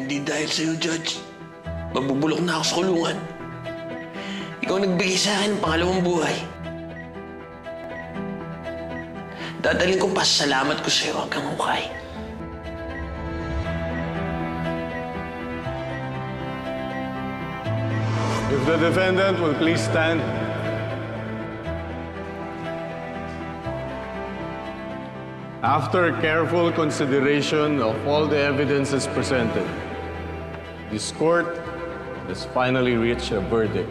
hindi dahil sa'yo, Judge, mabubulok na ako sa kulungan. Ikaw nagbigay sa akin ng pangalawang buhay. Dadalhin ko pasasalamat ko sa'yo hanggang hukay. If the defendant will please stand. After careful consideration of all the evidences presented, this court has finally reached a verdict.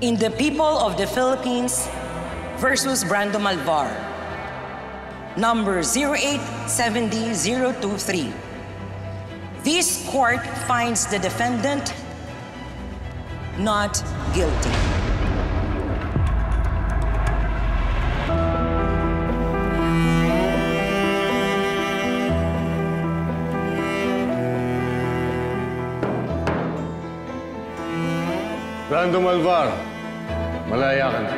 In the people of the Philippines versus Brando Malvar, number 0870023. This court finds the defendant not guilty. Brando Malvar, malaya ka na.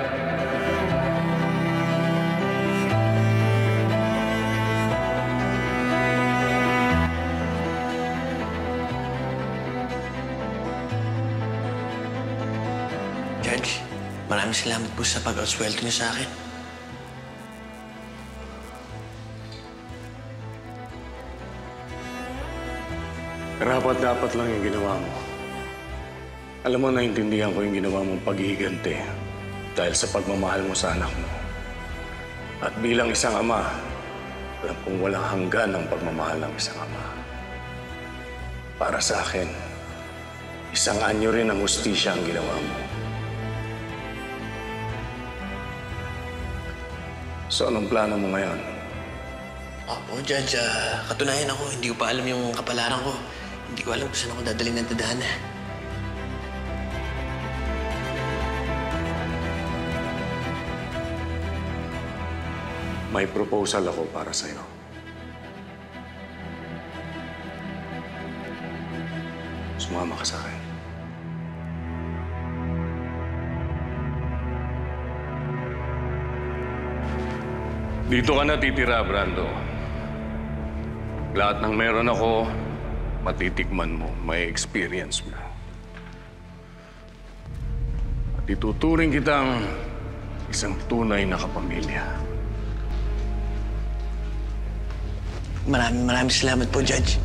Judge, maraming salamat po sa pag-auswelto niyo sa akin. Karapat-dapat lang yung ginawa mo. Alam mo, naintindihan ko yung ginawa mong paghihiganti dahil sa pagmamahal mo sa anak mo. At bilang isang ama, alam kong walang hanggan ang pagmamahal ng isang ama. Para sa akin, isang anyo rin ang hustisya ang ginawa mo. So, anong plano mo ngayon? Opo, Judge, katunayan ako, hindi ko pa alam yung kapalaran ko. Hindi ko alam kung saan ako dadaling ng tadhana. May proposal ako para sa'yo. Sumama ka sa akin. Dito ka na titira, Brando. Lahat ng meron ako, matitikman mo, may experience mo. At ituturing kitang isang tunay na kapamilya. Maraming salamat po, Judge.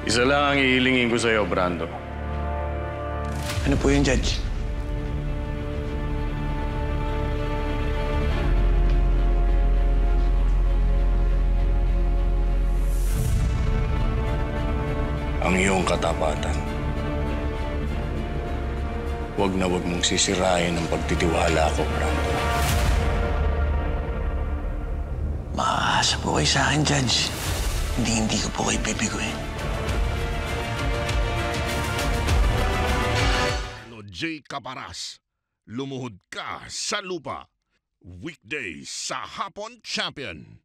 Isa lang ang ihilingin ko sa'yo, Brando. Ano po yun, Judge? Ang iyong katapatan. Huwag na huwag mong sisirain ang pagtitiwala ko, Brando. Makakaasa po kayo sa akin, Judge. Hindi ko po kayo bibiguin. J. Caparas, lumuhod ka sa lupa. Weekdays sa Hapon Champion.